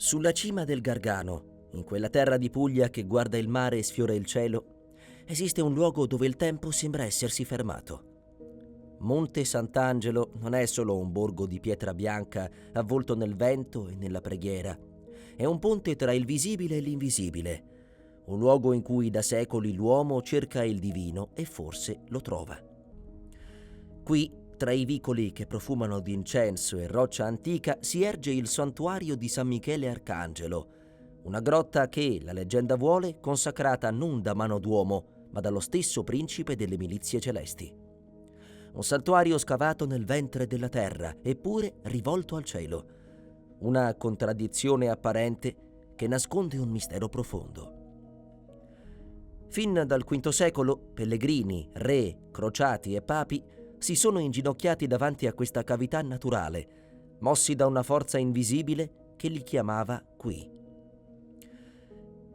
Sulla cima del Gargano, in quella terra di Puglia che guarda il mare e sfiora il cielo, esiste un luogo dove il tempo sembra essersi fermato. Monte Sant'Angelo non è solo un borgo di pietra bianca avvolto nel vento e nella preghiera. È un ponte tra il visibile e l'invisibile, un luogo in cui da secoli l'uomo cerca il divino e forse lo trova. Qui, tra i vicoli che profumano di incenso e roccia antica, si erge il santuario di San Michele Arcangelo, una grotta che, la leggenda vuole, consacrata non da mano d'uomo, ma dallo stesso principe delle milizie celesti. Un santuario scavato nel ventre della terra, eppure rivolto al cielo. Una contraddizione apparente che nasconde un mistero profondo. Fin dal V secolo, pellegrini, re, crociati e papi si sono inginocchiati davanti a questa cavità naturale, mossi da una forza invisibile che li chiamava qui.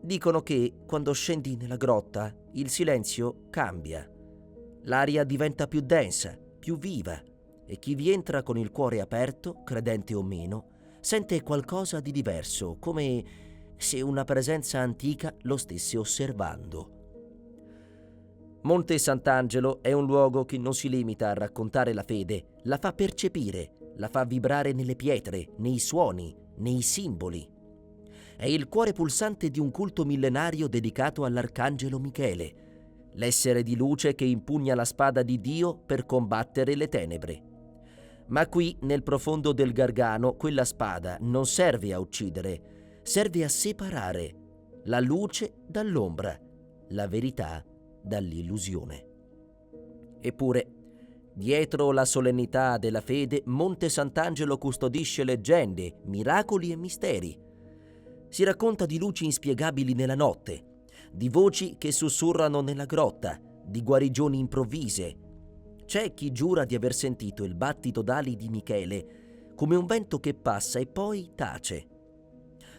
Dicono che, quando scendi nella grotta, il silenzio cambia. L'aria diventa più densa, più viva, e chi vi entra con il cuore aperto, credente o meno, sente qualcosa di diverso, come se una presenza antica lo stesse osservando. Monte Sant'Angelo è un luogo che non si limita a raccontare la fede, la fa percepire, la fa vibrare nelle pietre, nei suoni, nei simboli. È il cuore pulsante di un culto millenario dedicato all'Arcangelo Michele, l'essere di luce che impugna la spada di Dio per combattere le tenebre. Ma qui, nel profondo del Gargano, quella spada non serve a uccidere, serve a separare la luce dall'ombra, la verità dall'illusione. Eppure, dietro la solennità della fede, Monte Sant'Angelo custodisce leggende, miracoli e misteri. Si racconta di luci inspiegabili nella notte, di voci che sussurrano nella grotta, di guarigioni improvvise. C'è chi giura di aver sentito il battito d'ali di Michele, come un vento che passa e poi tace.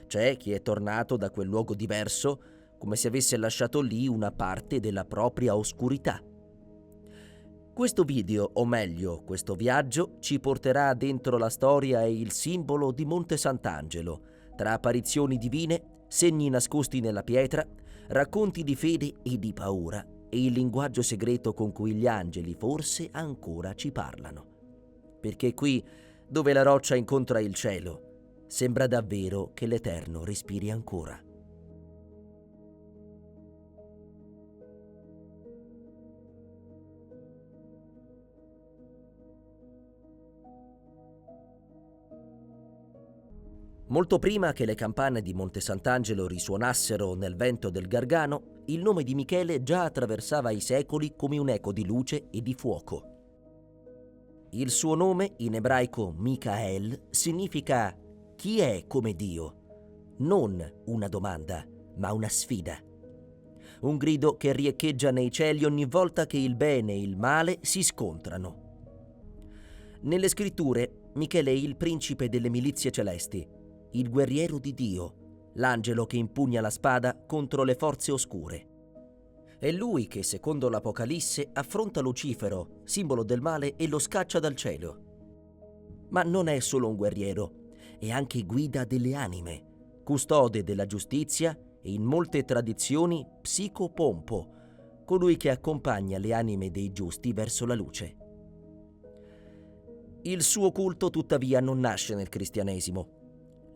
C'è chi è tornato da quel luogo diverso, come se avesse lasciato lì una parte della propria oscurità. Questo video, o meglio, questo viaggio, ci porterà dentro la storia e il simbolo di Monte Sant'Angelo, tra apparizioni divine, segni nascosti nella pietra, racconti di fede e di paura, e il linguaggio segreto con cui gli angeli forse ancora ci parlano. Perché qui, dove la roccia incontra il cielo, sembra davvero che l'Eterno respiri ancora. Molto prima che le campane di Monte Sant'Angelo risuonassero nel vento del Gargano, il nome di Michele già attraversava i secoli come un'eco di luce e di fuoco. Il suo nome, in ebraico Micael, significa «chi è come Dio?» Non una domanda, ma una sfida. Un grido che riecheggia nei cieli ogni volta che il bene e il male si scontrano. Nelle scritture, Michele è il principe delle milizie celesti, il guerriero di Dio, l'angelo che impugna la spada contro le forze oscure. È lui che, secondo l'Apocalisse, affronta Lucifero, simbolo del male, e lo scaccia dal cielo. Ma non è solo un guerriero, è anche guida delle anime, custode della giustizia e, in molte tradizioni, psicopompo, colui che accompagna le anime dei giusti verso la luce. Il suo culto, tuttavia, non nasce nel cristianesimo.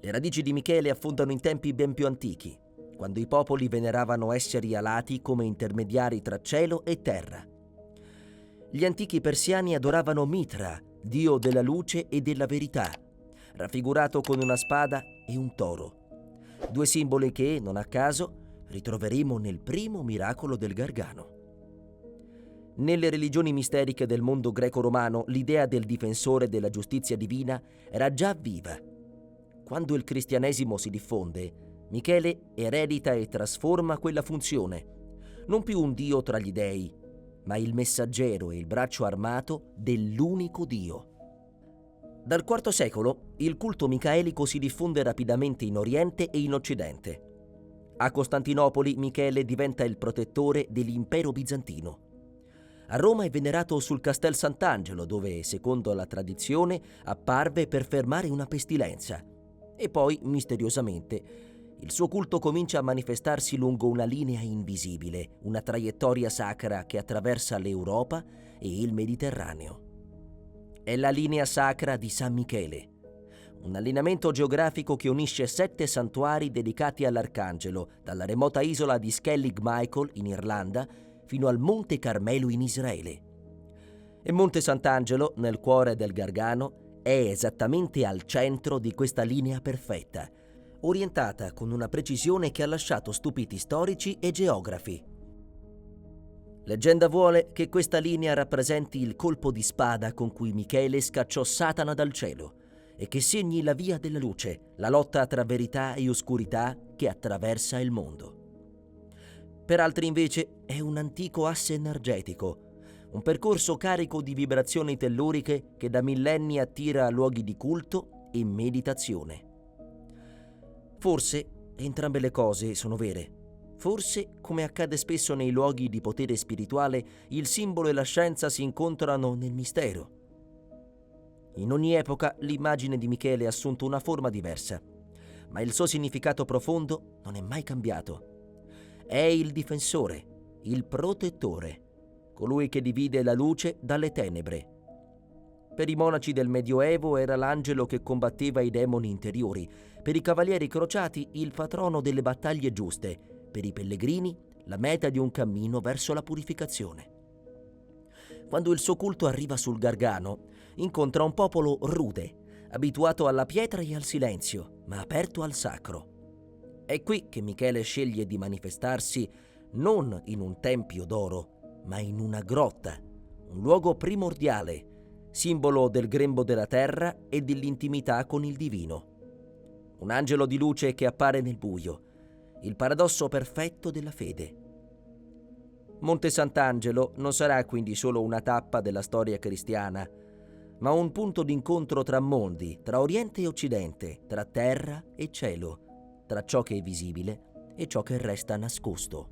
Le radici di Michele affondano in tempi ben più antichi, quando i popoli veneravano esseri alati come intermediari tra cielo e terra. Gli antichi persiani adoravano Mitra, dio della luce e della verità, raffigurato con una spada e un toro, due simboli che, non a caso, ritroveremo nel primo miracolo del Gargano. Nelle religioni misteriche del mondo greco-romano, l'idea del difensore della giustizia divina era già viva. Quando il cristianesimo si diffonde, Michele eredita e trasforma quella funzione, non più un dio tra gli dei, ma il messaggero e il braccio armato dell'unico Dio. Dal IV secolo il culto micaelico si diffonde rapidamente in Oriente e in Occidente. A Costantinopoli Michele diventa il protettore dell'impero bizantino. A Roma è venerato sul Castel Sant'Angelo, dove, secondo la tradizione, apparve per fermare una pestilenza. E poi, misteriosamente, il suo culto comincia a manifestarsi lungo una linea invisibile, una traiettoria sacra che attraversa l'Europa e il Mediterraneo. È la linea sacra di San Michele, un allineamento geografico che unisce 7 santuari dedicati all'Arcangelo, dalla remota isola di Skellig Michael in Irlanda fino al Monte Carmelo in Israele. E Monte Sant'Angelo, nel cuore del Gargano, è esattamente al centro di questa linea perfetta, orientata con una precisione che ha lasciato stupiti storici e geografi. Leggenda vuole che questa linea rappresenti il colpo di spada con cui Michele scacciò Satana dal cielo e che segni la via della luce, la lotta tra verità e oscurità che attraversa il mondo. Per altri invece è un antico asse energetico, un percorso carico di vibrazioni telluriche che da millenni attira a luoghi di culto e meditazione. Forse entrambe le cose sono vere. Forse, come accade spesso nei luoghi di potere spirituale, il simbolo e la scienza si incontrano nel mistero. In ogni epoca l'immagine di Michele ha assunto una forma diversa, ma il suo significato profondo non è mai cambiato. È il difensore, il protettore, colui che divide la luce dalle tenebre. Per i monaci del Medioevo era l'angelo che combatteva i demoni interiori, per i cavalieri crociati il patrono delle battaglie giuste, per i pellegrini la meta di un cammino verso la purificazione. Quando il suo culto arriva sul Gargano, incontra un popolo rude, abituato alla pietra e al silenzio, ma aperto al sacro. È qui che Michele sceglie di manifestarsi non in un tempio d'oro, ma in una grotta, un luogo primordiale, simbolo del grembo della terra e dell'intimità con il divino. Un angelo di luce che appare nel buio, il paradosso perfetto della fede. Monte Sant'Angelo non sarà quindi solo una tappa della storia cristiana, ma un punto d'incontro tra mondi, tra Oriente e Occidente, tra terra e cielo, tra ciò che è visibile e ciò che resta nascosto.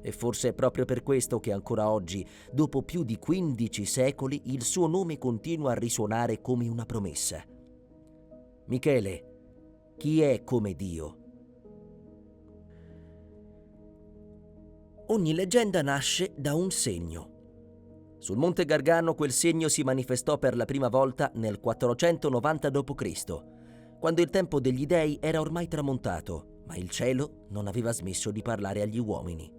E forse è proprio per questo che ancora oggi, dopo più di 15 secoli, il suo nome continua a risuonare come una promessa. Michele, chi è come Dio? Ogni leggenda nasce da un segno. Sul Monte Gargano quel segno si manifestò per la prima volta nel 490 d.C., quando il tempo degli dei era ormai tramontato, ma il cielo non aveva smesso di parlare agli uomini.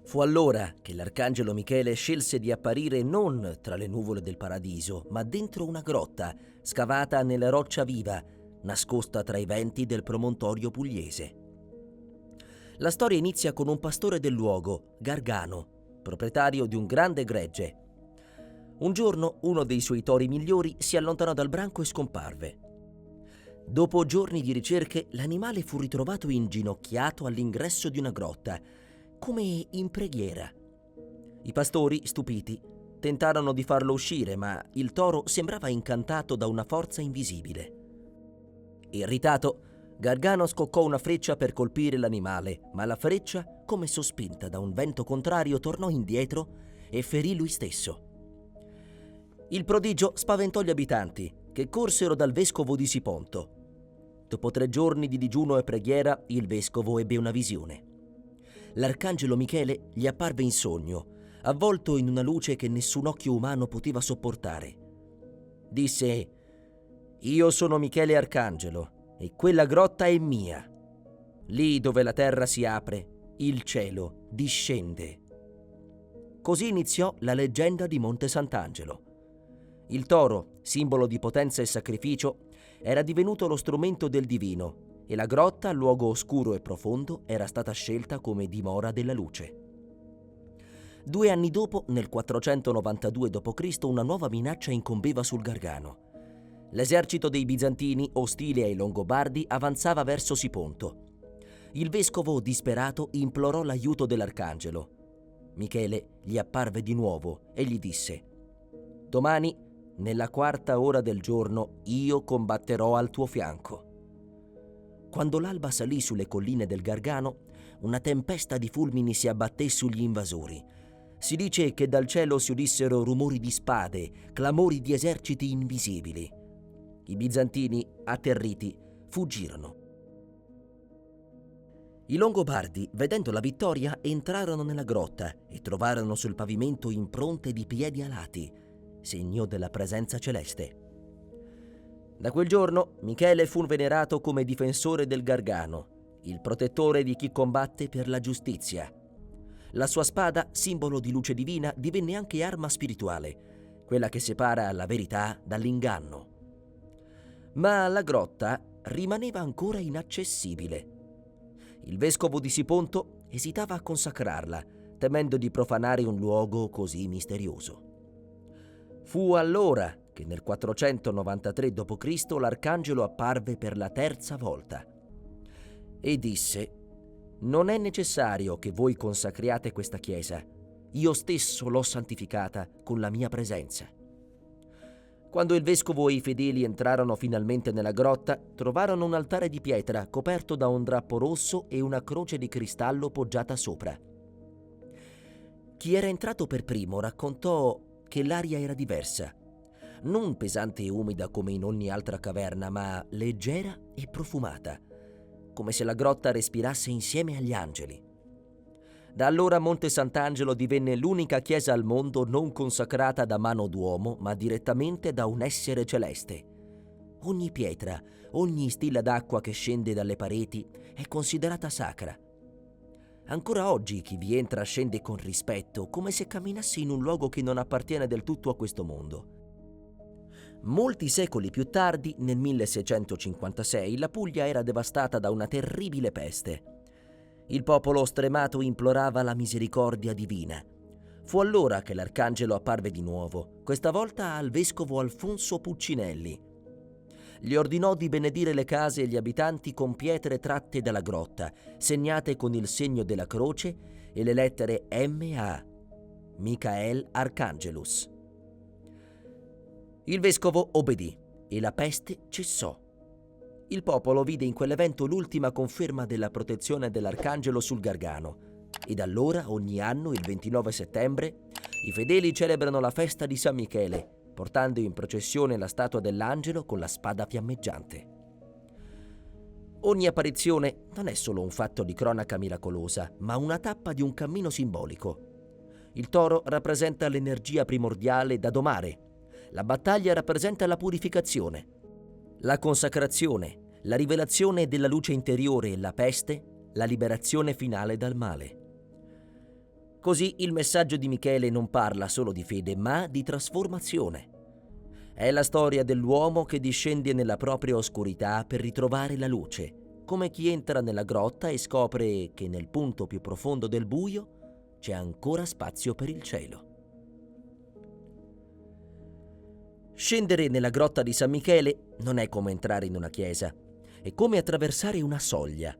Fu allora che l'arcangelo Michele scelse di apparire non tra le nuvole del paradiso, ma dentro una grotta, scavata nella roccia viva, nascosta tra i venti del promontorio pugliese. La storia inizia con un pastore del luogo, Gargano, proprietario di un grande gregge. Un giorno uno dei suoi tori migliori si allontanò dal branco e scomparve. Dopo giorni di ricerche, l'animale fu ritrovato inginocchiato all'ingresso di una grotta, come in preghiera. I pastori, stupiti, tentarono di farlo uscire, ma il toro sembrava incantato da una forza invisibile. Irritato, Gargano scoccò una freccia per colpire l'animale, ma la freccia, come sospinta da un vento contrario, tornò indietro e ferì lui stesso. Il prodigio spaventò gli abitanti, che corsero dal vescovo di Siponto. Dopo 3 giorni di digiuno e preghiera, il vescovo ebbe una visione. L'arcangelo Michele gli apparve in sogno, avvolto in una luce che nessun occhio umano poteva sopportare. Disse: «Io sono Michele Arcangelo, e quella grotta è mia. Lì dove la terra si apre, il cielo discende». Così iniziò la leggenda di Monte Sant'Angelo. Il toro, simbolo di potenza e sacrificio, era divenuto lo strumento del divino e la grotta, luogo oscuro e profondo, era stata scelta come dimora della luce. 2 anni dopo, nel 492 d.C., una nuova minaccia incombeva sul Gargano. L'esercito dei Bizantini, ostile ai Longobardi, avanzava verso Siponto. Il vescovo, disperato, implorò l'aiuto dell'arcangelo. Michele gli apparve di nuovo e gli disse: «Domani, nella 4ª ora del giorno, io combatterò al tuo fianco». Quando l'alba salì sulle colline del Gargano, una tempesta di fulmini si abbatté sugli invasori. Si dice che dal cielo si udissero rumori di spade, clamori di eserciti invisibili. I bizantini, atterriti, fuggirono. I Longobardi, vedendo la vittoria, entrarono nella grotta e trovarono sul pavimento impronte di piedi alati, segno della presenza celeste. Da quel giorno Michele fu venerato come difensore del Gargano, il protettore di chi combatte per la giustizia. La sua spada, simbolo di luce divina, divenne anche arma spirituale, quella che separa la verità dall'inganno. Ma la grotta rimaneva ancora inaccessibile. Il vescovo di Siponto esitava a consacrarla, temendo di profanare un luogo così misterioso. Fu allora che nel 493 d.C. l'arcangelo apparve per la terza volta e disse: «Non è necessario che voi consacriate questa chiesa, io stesso l'ho santificata con la mia presenza». Quando il vescovo e i fedeli entrarono finalmente nella grotta, trovarono un altare di pietra coperto da un drappo rosso e una croce di cristallo poggiata sopra. Chi era entrato per primo raccontò che l'aria era diversa, non pesante e umida come in ogni altra caverna, ma leggera e profumata, come se la grotta respirasse insieme agli angeli. Da allora Monte Sant'Angelo divenne l'unica chiesa al mondo non consacrata da mano d'uomo, ma direttamente da un essere celeste. Ogni pietra, ogni stilla d'acqua che scende dalle pareti è considerata sacra. Ancora oggi chi vi entra scende con rispetto, come se camminasse in un luogo che non appartiene del tutto a questo mondo. Molti secoli più tardi, nel 1656, la Puglia era devastata da una terribile peste. Il popolo stremato implorava la misericordia divina. Fu allora che l'arcangelo apparve di nuovo, questa volta al vescovo Alfonso Puccinelli. Gli ordinò di benedire le case e gli abitanti con pietre tratte dalla grotta, segnate con il segno della croce e le lettere M.A. Michael Archangelus. Il vescovo obbedì e la peste cessò. Il popolo vide in quell'evento l'ultima conferma della protezione dell'arcangelo sul Gargano e da allora ogni anno, il 29 settembre, i fedeli celebrano la festa di San Michele, portando in processione la statua dell'angelo con la spada fiammeggiante. Ogni apparizione non è solo un fatto di cronaca miracolosa, ma una tappa di un cammino simbolico. Il toro rappresenta l'energia primordiale da domare. La battaglia rappresenta la purificazione. La consacrazione, la rivelazione della luce interiore e la peste, la liberazione finale dal male. Così il messaggio di Michele non parla solo di fede, ma di trasformazione. È la storia dell'uomo che discende nella propria oscurità per ritrovare la luce, come chi entra nella grotta e scopre che nel punto più profondo del buio c'è ancora spazio per il cielo. Scendere nella grotta di San Michele non è come entrare in una chiesa, è come attraversare una soglia.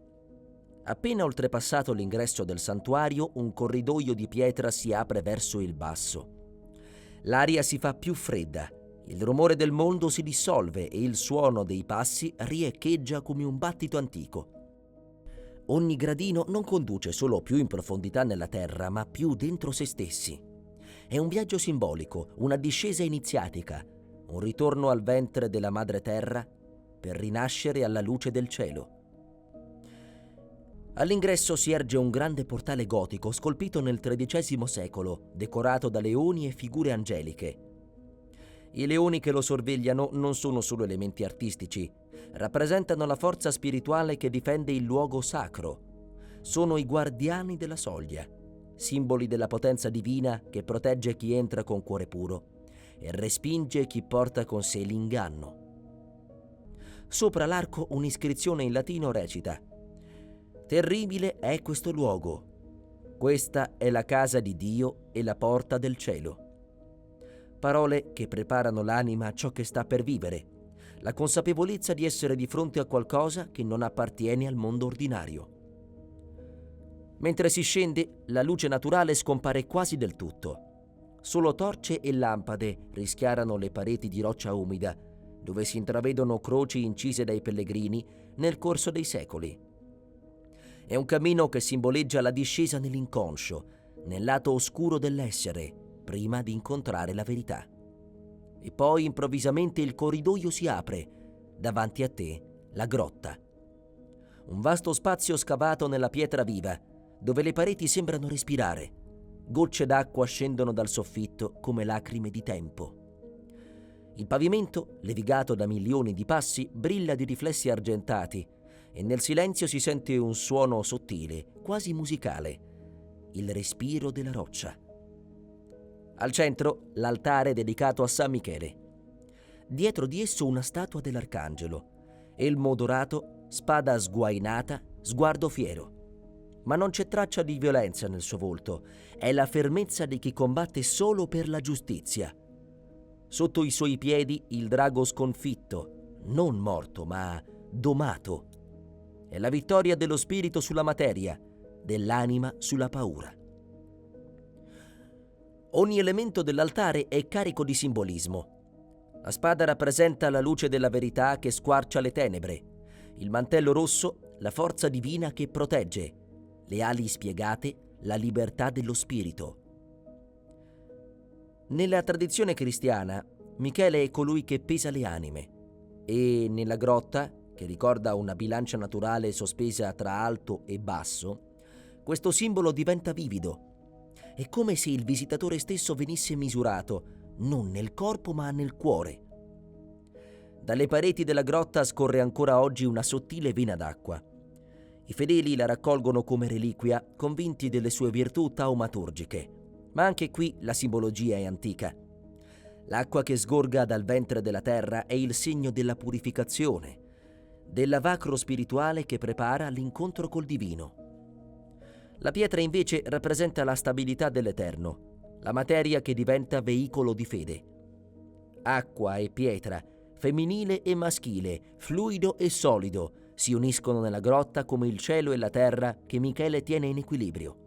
Appena oltrepassato l'ingresso del santuario, un corridoio di pietra si apre verso il basso. L'aria si fa più fredda, il rumore del mondo si dissolve e il suono dei passi riecheggia come un battito antico. Ogni gradino non conduce solo più in profondità nella terra, ma più dentro se stessi. È un viaggio simbolico, una discesa iniziatica, un ritorno al ventre della madre terra per rinascere alla luce del cielo. All'ingresso si erge un grande portale gotico scolpito nel XIII secolo, decorato da leoni e figure angeliche. I leoni che lo sorvegliano non sono solo elementi artistici, rappresentano la forza spirituale che difende il luogo sacro. Sono i guardiani della soglia, simboli della potenza divina che protegge chi entra con cuore puro e respinge chi porta con sé l'inganno. Sopra l'arco un'iscrizione in latino recita: «Terribile è questo luogo. Questa è la casa di Dio e la porta del cielo». Parole che preparano l'anima a ciò che sta per vivere, la consapevolezza di essere di fronte a qualcosa che non appartiene al mondo ordinario. Mentre si scende, la luce naturale scompare quasi del tutto. Solo torce e lampade rischiarano le pareti di roccia umida, dove si intravedono croci incise dai pellegrini nel corso dei secoli. È un cammino che simboleggia la discesa nell'inconscio, nel lato oscuro dell'essere, prima di incontrare la verità. e poi improvvisamente il corridoio si apre. Davanti a te la grotta. Un vasto spazio scavato nella pietra viva, dove le pareti sembrano respirare. Gocce d'acqua scendono dal soffitto come lacrime di tempo. Il pavimento, levigato da milioni di passi, brilla di riflessi argentati e nel silenzio si sente un suono sottile, quasi musicale, il respiro della roccia. Al centro, l'altare dedicato a San Michele. Dietro di esso una statua dell'arcangelo, elmo dorato, spada sguainata, sguardo fiero. Ma non c'è traccia di violenza nel suo volto, è la fermezza di chi combatte solo per la giustizia. Sotto i suoi piedi il drago sconfitto, non morto ma domato. È la vittoria dello spirito sulla materia, dell'anima sulla paura. Ogni elemento dell'altare è carico di simbolismo. La spada rappresenta la luce della verità che squarcia le tenebre, il mantello rosso, la forza divina che protegge, le ali spiegate, la libertà dello spirito. Nella tradizione cristiana, Michele è colui che pesa le anime e nella grotta, che ricorda una bilancia naturale sospesa tra alto e basso, questo simbolo diventa vivido. È come se il visitatore stesso venisse misurato, non nel corpo ma nel cuore. Dalle pareti della grotta scorre ancora oggi una sottile vena d'acqua. I fedeli la raccolgono come reliquia, convinti delle sue virtù taumaturgiche. Ma anche qui la simbologia è antica. L'acqua che sgorga dal ventre della terra è il segno della purificazione, dell'avacro spirituale che prepara l'incontro col divino. La pietra invece rappresenta la stabilità dell'eterno, la materia che diventa veicolo di fede. Acqua e pietra, femminile e maschile, fluido e solido, si uniscono nella grotta come il cielo e la terra che Michele tiene in equilibrio.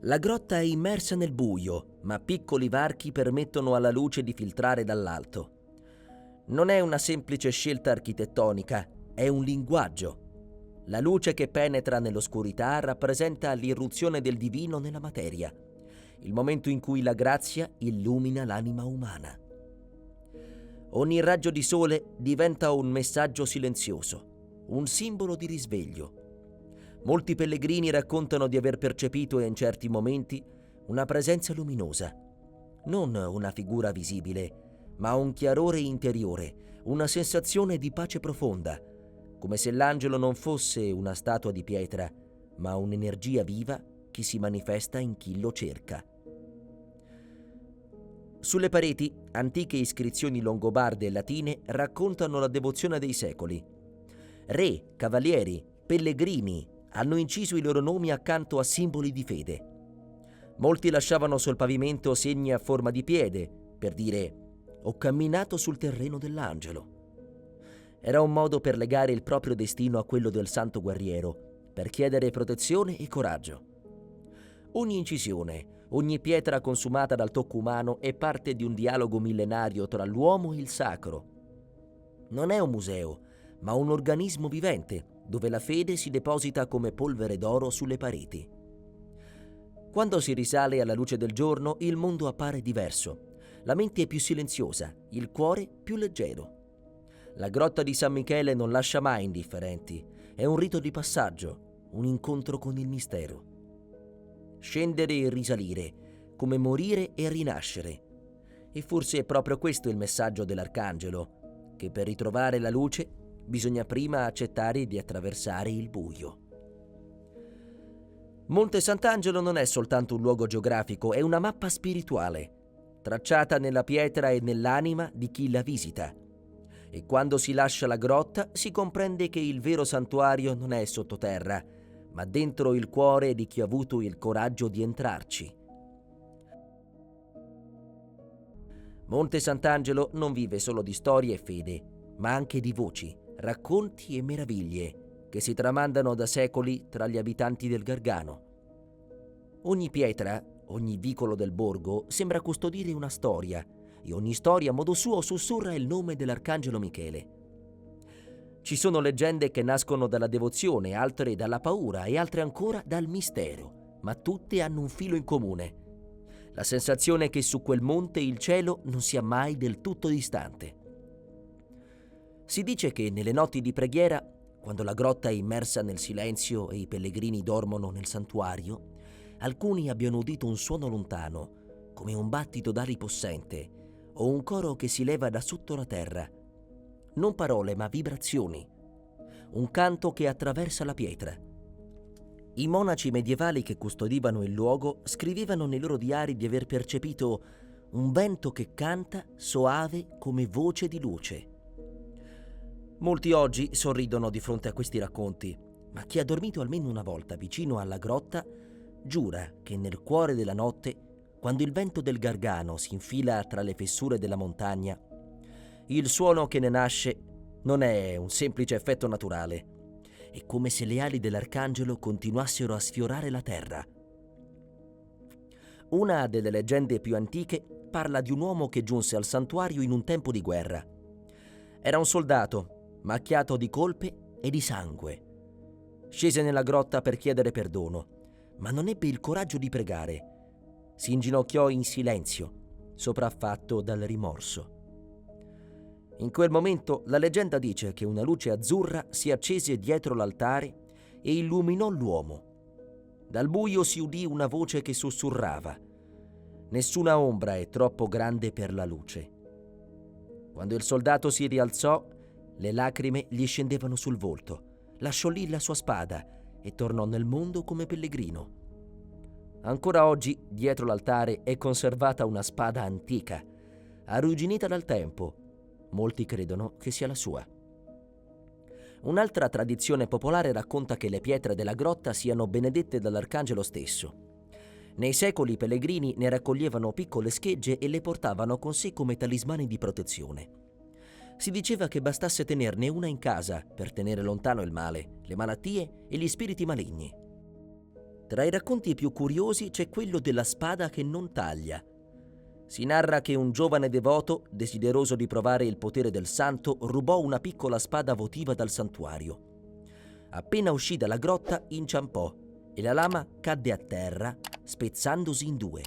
La grotta è immersa nel buio, ma piccoli varchi permettono alla luce di filtrare dall'alto. Non è una semplice scelta architettonica, è un linguaggio. La luce che penetra nell'oscurità rappresenta l'irruzione del divino nella materia, il momento in cui la grazia illumina l'anima umana. Ogni raggio di sole diventa un messaggio silenzioso, un simbolo di risveglio. Molti pellegrini raccontano di aver percepito in certi momenti una presenza luminosa, non una figura visibile, ma un chiarore interiore, una sensazione di pace profonda, come se l'angelo non fosse una statua di pietra, ma un'energia viva che si manifesta in chi lo cerca. Sulle pareti, antiche iscrizioni longobarde e latine raccontano la devozione dei secoli. Re, cavalieri, pellegrini hanno inciso i loro nomi accanto a simboli di fede. Molti lasciavano sul pavimento segni a forma di piede, per dire «Ho camminato sul terreno dell'angelo». Era un modo per legare il proprio destino a quello del santo guerriero, per chiedere protezione e coraggio. Ogni incisione, ogni pietra consumata dal tocco umano è parte di un dialogo millenario tra l'uomo e il sacro. Non è un museo, ma un organismo vivente, dove la fede si deposita come polvere d'oro sulle pareti. Quando si risale alla luce del giorno, il mondo appare diverso. La mente è più silenziosa, il cuore più leggero. La grotta di San Michele non lascia mai indifferenti. È un rito di passaggio, un incontro con il mistero. Scendere e risalire, come morire e rinascere. E forse è proprio questo il messaggio dell'arcangelo, che per ritrovare la luce bisogna prima accettare di attraversare il buio. Monte Sant'Angelo non è soltanto un luogo geografico, è una mappa spirituale, tracciata nella pietra e nell'anima di chi la visita. E quando si lascia la grotta si comprende che il vero santuario non è sottoterra, ma dentro il cuore di chi ha avuto il coraggio di entrarci. Monte Sant'Angelo non vive solo di storie e fede, ma anche di voci, racconti e meraviglie che si tramandano da secoli tra gli abitanti del Gargano. Ogni pietra, ogni vicolo del borgo sembra custodire una storia, e ogni storia a modo suo sussurra il nome dell'arcangelo Michele. Ci sono leggende che nascono dalla devozione, altre dalla paura e altre ancora dal mistero, ma tutte hanno un filo in comune: la sensazione che su quel monte il cielo non sia mai del tutto distante. Si dice che nelle notti di preghiera, quando la grotta è immersa nel silenzio e i pellegrini dormono nel santuario, alcuni abbiano udito un suono lontano, come un battito d'ali possente o un coro che si leva da sotto la terra. Non parole, ma vibrazioni. Un canto che attraversa la pietra. I monaci medievali che custodivano il luogo scrivevano nei loro diari di aver percepito un vento che canta soave come voce di luce. Molti oggi sorridono di fronte a questi racconti, ma chi ha dormito almeno una volta vicino alla grotta giura che nel cuore della notte, quando il vento del Gargano si infila tra le fessure della montagna, il suono che ne nasce non è un semplice effetto naturale. È come se le ali dell'arcangelo continuassero a sfiorare la terra. Una delle leggende più antiche parla di un uomo che giunse al santuario in un tempo di guerra. Era un soldato, macchiato di colpe e di sangue. Scese nella grotta per chiedere perdono, ma non ebbe il coraggio di pregare. Si inginocchiò in silenzio, sopraffatto dal rimorso. In quel momento la leggenda dice che una luce azzurra si accese dietro l'altare e illuminò l'uomo. Dal buio si udì una voce che sussurrava: «Nessuna ombra è troppo grande per la luce». Quando il soldato si rialzò, le lacrime gli scendevano sul volto, lasciò lì la sua spada e tornò nel mondo come pellegrino. Ancora oggi, dietro l'altare, è conservata una spada antica, arrugginita dal tempo. Molti credono che sia la sua. Un'altra tradizione popolare racconta che le pietre della grotta siano benedette dall'arcangelo stesso. Nei secoli i pellegrini ne raccoglievano piccole schegge e le portavano con sé come talismani di protezione. Si diceva che bastasse tenerne una in casa per tenere lontano il male, le malattie e gli spiriti maligni. Tra i racconti più curiosi c'è quello della spada che non taglia. Si narra che un giovane devoto, desideroso di provare il potere del santo, rubò una piccola spada votiva dal santuario. Appena uscì dalla grotta, inciampò e la lama cadde a terra, spezzandosi in due.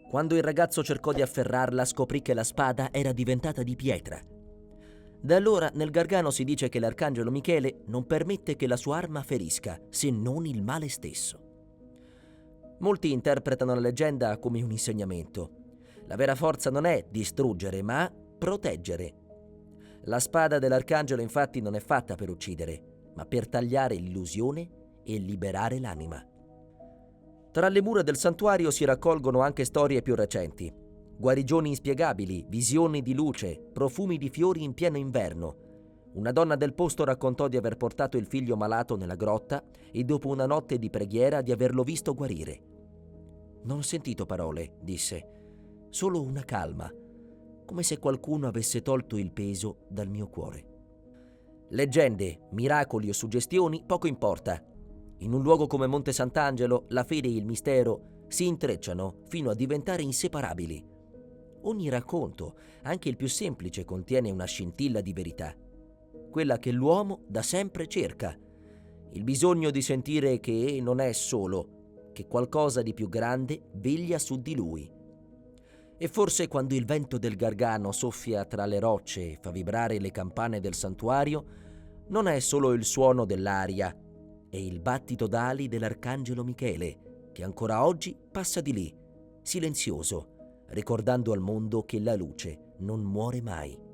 Quando il ragazzo cercò di afferrarla, scoprì che la spada era diventata di pietra. Da allora nel Gargano si dice che l'arcangelo Michele non permette che la sua arma ferisca, se non il male stesso. Molti interpretano la leggenda come un insegnamento. La vera forza non è distruggere, ma proteggere. La spada dell'arcangelo infatti non è fatta per uccidere, ma per tagliare l'illusione e liberare l'anima. Tra le mura del santuario si raccolgono anche storie più recenti. Guarigioni inspiegabili, visioni di luce, profumi di fiori in pieno inverno. Una donna del posto raccontò di aver portato il figlio malato nella grotta e dopo una notte di preghiera di averlo visto guarire. «Non ho sentito parole», disse, «solo una calma, come se qualcuno avesse tolto il peso dal mio cuore». Leggende, miracoli o suggestioni, poco importa. In un luogo come Monte Sant'Angelo, la fede e il mistero si intrecciano fino a diventare inseparabili. Ogni racconto, anche il più semplice, contiene una scintilla di verità, quella che l'uomo da sempre cerca, il bisogno di sentire che non è solo, che qualcosa di più grande veglia su di lui. E forse quando il vento del Gargano soffia tra le rocce e fa vibrare le campane del santuario, non è solo il suono dell'aria, è il battito d'ali dell'arcangelo Michele, che ancora oggi passa di lì, silenzioso, ricordando al mondo che la luce non muore mai.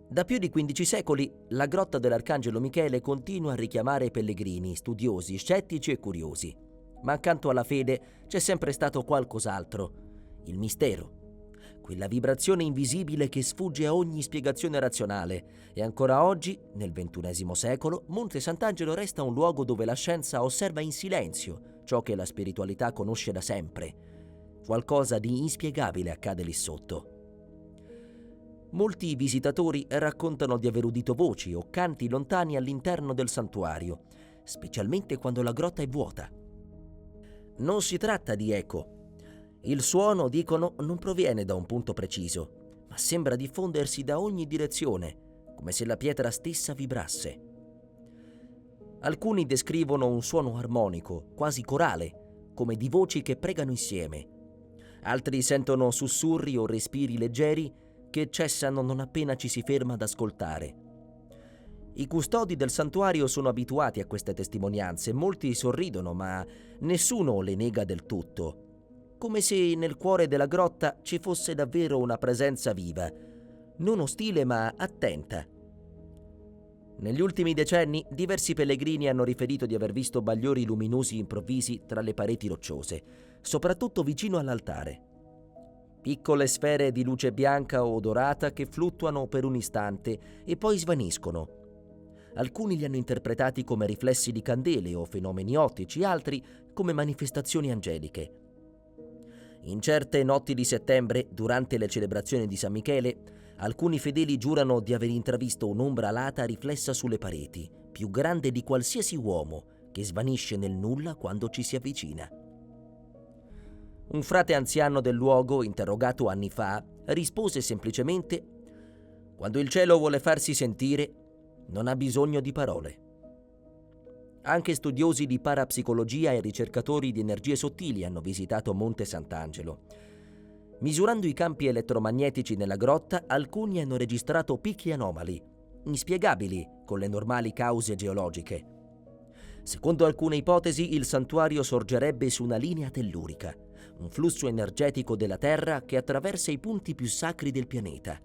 Da più di 15 secoli, la grotta dell'arcangelo Michele continua a richiamare pellegrini, studiosi, scettici e curiosi. Ma accanto alla fede c'è sempre stato qualcos'altro, il mistero, quella vibrazione invisibile che sfugge a ogni spiegazione razionale. E ancora oggi, nel XXI secolo, Monte Sant'Angelo resta un luogo dove la scienza osserva in silenzio ciò che la spiritualità conosce da sempre. Qualcosa di inspiegabile accade lì sotto. Molti visitatori raccontano di aver udito voci o canti lontani all'interno del santuario, specialmente quando la grotta è vuota. Non si tratta di eco. Il suono, dicono, non proviene da un punto preciso, ma sembra diffondersi da ogni direzione, come se la pietra stessa vibrasse. Alcuni descrivono un suono armonico, quasi corale, come di voci che pregano insieme. Altri sentono sussurri o respiri leggeri che cessano non appena ci si ferma ad ascoltare. I custodi del santuario sono abituati a queste testimonianze, molti sorridono, ma nessuno le nega del tutto, come se nel cuore della grotta ci fosse davvero una presenza viva, non ostile ma attenta. Negli ultimi decenni diversi pellegrini hanno riferito di aver visto bagliori luminosi improvvisi tra le pareti rocciose, soprattutto vicino all'altare. Piccole sfere di luce bianca o dorata che fluttuano per un istante e poi svaniscono. Alcuni li hanno interpretati come riflessi di candele o fenomeni ottici, altri come manifestazioni angeliche. In certe notti di settembre, durante le celebrazioni di San Michele, alcuni fedeli giurano di aver intravisto un'ombra alata riflessa sulle pareti, più grande di qualsiasi uomo, che svanisce nel nulla quando ci si avvicina. Un frate anziano del luogo, interrogato anni fa, rispose semplicemente: «Quando il cielo vuole farsi sentire, non ha bisogno di parole». Anche studiosi di parapsicologia e ricercatori di energie sottili hanno visitato Monte Sant'Angelo. Misurando i campi elettromagnetici nella grotta, alcuni hanno registrato picchi anomali, inspiegabili con le normali cause geologiche. Secondo alcune ipotesi, il santuario sorgerebbe su una linea tellurica, un flusso energetico della Terra che attraversa i punti più sacri del pianeta.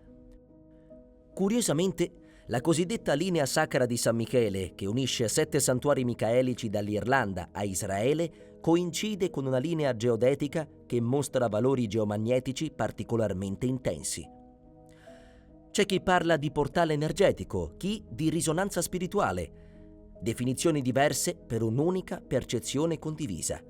Curiosamente, la cosiddetta linea sacra di San Michele, che unisce 7 santuari micaelici dall'Irlanda a Israele, coincide con una linea geodetica che mostra valori geomagnetici particolarmente intensi. C'è chi parla di portale energetico, chi di risonanza spirituale, definizioni diverse per un'unica percezione condivisa.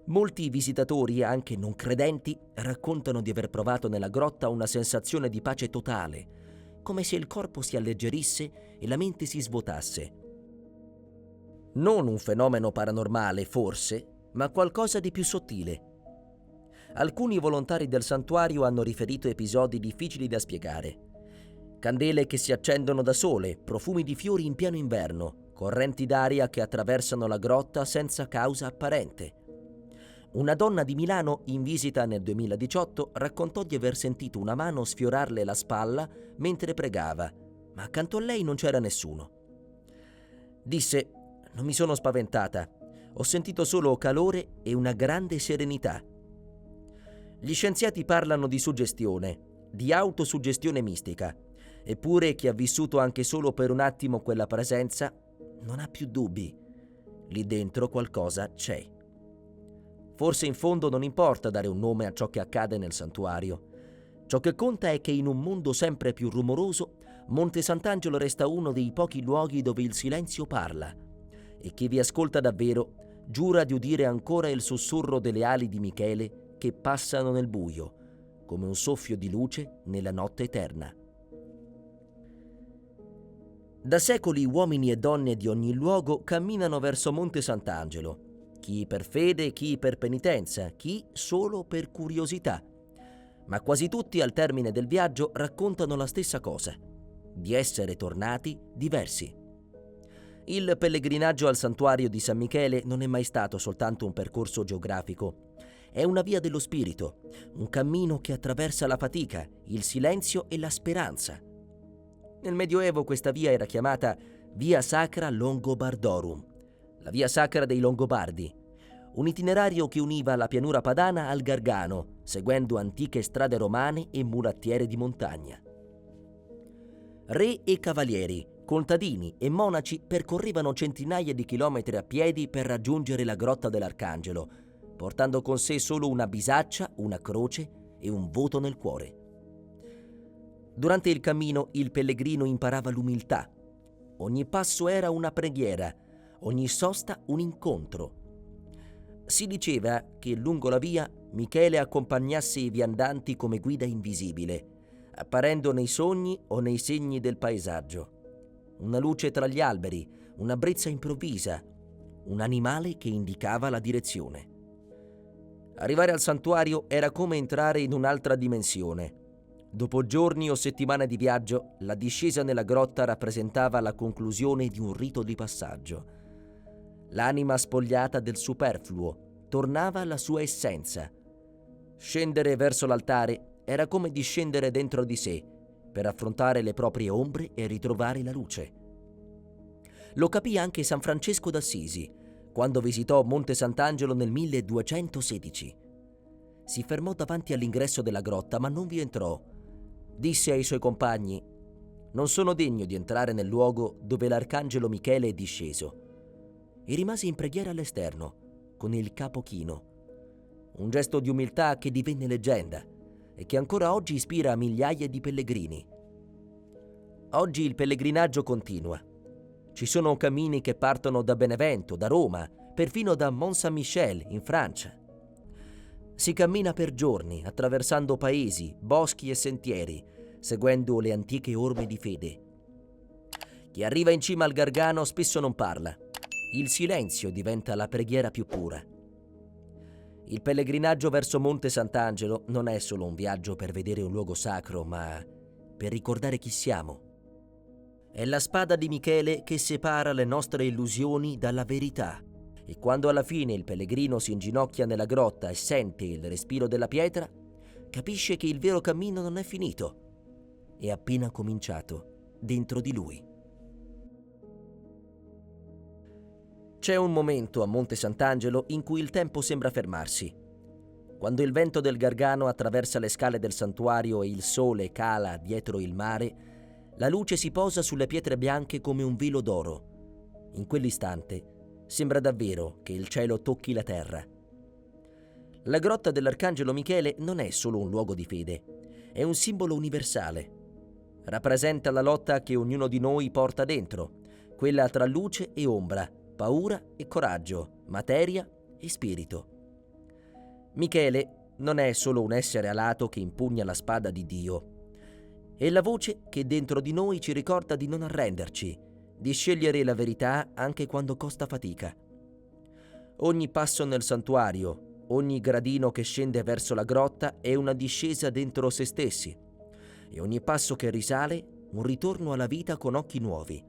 Molti visitatori, anche non credenti, raccontano di aver provato nella grotta una sensazione di pace totale, come se il corpo si alleggerisse e la mente si svuotasse. Non un fenomeno paranormale, forse, ma qualcosa di più sottile. Alcuni volontari del santuario hanno riferito episodi difficili da spiegare. Candele che si accendono da sole, profumi di fiori in pieno inverno, correnti d'aria che attraversano la grotta senza causa apparente. Una donna di Milano, in visita nel 2018, raccontò di aver sentito una mano sfiorarle la spalla mentre pregava, ma accanto a lei non c'era nessuno. Disse: «Non mi sono spaventata, ho sentito solo calore e una grande serenità». Gli scienziati parlano di suggestione, di autosuggestione mistica, eppure chi ha vissuto anche solo per un attimo quella presenza non ha più dubbi. Lì dentro qualcosa c'è. Forse in fondo non importa dare un nome a ciò che accade nel santuario. Ciò che conta è che in un mondo sempre più rumoroso, Monte Sant'Angelo resta uno dei pochi luoghi dove il silenzio parla, e chi vi ascolta davvero giura di udire ancora il sussurro delle ali di Michele che passano nel buio, come un soffio di luce nella notte eterna. Da secoli uomini e donne di ogni luogo camminano verso Monte Sant'Angelo, chi per fede, chi per penitenza, chi solo per curiosità. Ma quasi tutti al termine del viaggio raccontano la stessa cosa: di essere tornati diversi. Il pellegrinaggio al santuario di San Michele non è mai stato soltanto un percorso geografico. È una via dello spirito, un cammino che attraversa la fatica, il silenzio e la speranza. Nel Medioevo questa via era chiamata Via Sacra Longobardorum, la via sacra dei Longobardi, un itinerario che univa la pianura padana al Gargano, seguendo antiche strade romane e mulattiere di montagna. Re e cavalieri, contadini e monaci percorrevano centinaia di chilometri a piedi per raggiungere la grotta dell'Arcangelo, portando con sé solo una bisaccia, una croce e un voto nel cuore. Durante il cammino il pellegrino imparava l'umiltà. Ogni passo era una preghiera, ogni sosta un incontro. Si diceva che lungo la via Michele accompagnasse i viandanti come guida invisibile, apparendo nei sogni o nei segni del paesaggio. Una luce tra gli alberi, una brezza improvvisa, un animale che indicava la direzione. Arrivare al santuario era come entrare in un'altra dimensione. Dopo giorni o settimane di viaggio, la discesa nella grotta rappresentava la conclusione di un rito di passaggio. L'anima spogliata del superfluo, tornava alla sua essenza. Scendere verso l'altare era come discendere dentro di sé, per affrontare le proprie ombre e ritrovare la luce. Lo capì anche San Francesco d'Assisi, quando visitò Monte Sant'Angelo nel 1216. Si fermò davanti all'ingresso della grotta, ma non vi entrò. Disse ai suoi compagni: «Non sono degno di entrare nel luogo dove l'arcangelo Michele è disceso». E rimase in preghiera all'esterno, con il capo chino. Un gesto di umiltà che divenne leggenda e che ancora oggi ispira migliaia di pellegrini. Oggi il pellegrinaggio continua. Ci sono cammini che partono da Benevento, da Roma, perfino da Mont Saint-Michel, in Francia. Si cammina per giorni, attraversando paesi, boschi e sentieri, seguendo le antiche orme di fede. Chi arriva in cima al Gargano spesso non parla. Il silenzio diventa la preghiera più pura. Il pellegrinaggio verso Monte Sant'Angelo non è solo un viaggio per vedere un luogo sacro, ma per ricordare chi siamo. È la spada di Michele che separa le nostre illusioni dalla verità. E quando alla fine il pellegrino si inginocchia nella grotta e sente il respiro della pietra, capisce che il vero cammino non è finito, è appena cominciato dentro di lui. C'è un momento a Monte Sant'Angelo in cui il tempo sembra fermarsi. Quando il vento del Gargano attraversa le scale del santuario e il sole cala dietro il mare, la luce si posa sulle pietre bianche come un velo d'oro. In quell'istante sembra davvero che il cielo tocchi la terra. La grotta dell'Arcangelo Michele non è solo un luogo di fede, è un simbolo universale. Rappresenta la lotta che ognuno di noi porta dentro, quella tra luce e ombra, paura e coraggio, materia e spirito. Michele non è solo un essere alato che impugna la spada di Dio. È la voce che dentro di noi ci ricorda di non arrenderci, di scegliere la verità anche quando costa fatica. Ogni passo nel santuario, ogni gradino che scende verso la grotta è una discesa dentro se stessi, e ogni passo che risale un ritorno alla vita con occhi nuovi.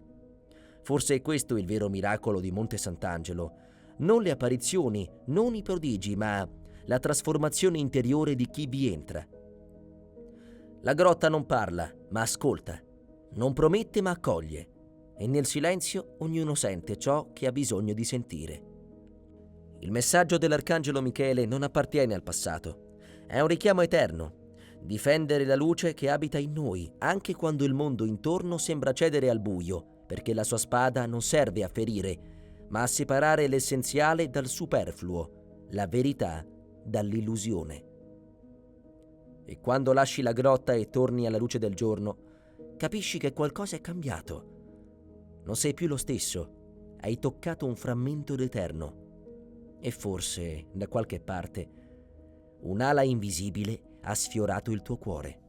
Forse è questo il vero miracolo di Monte Sant'Angelo, non le apparizioni, non i prodigi, ma la trasformazione interiore di chi vi entra. La grotta non parla, ma ascolta, non promette, ma accoglie, e nel silenzio ognuno sente ciò che ha bisogno di sentire. Il messaggio dell'Arcangelo Michele non appartiene al passato, è un richiamo eterno. Difendere la luce che abita in noi, anche quando il mondo intorno sembra cedere al buio, perché la sua spada non serve a ferire, ma a separare l'essenziale dal superfluo, la verità dall'illusione. E quando lasci la grotta e torni alla luce del giorno, capisci che qualcosa è cambiato. Non sei più lo stesso, hai toccato un frammento d'eterno. E forse, da qualche parte, un'ala invisibile ha sfiorato il tuo cuore.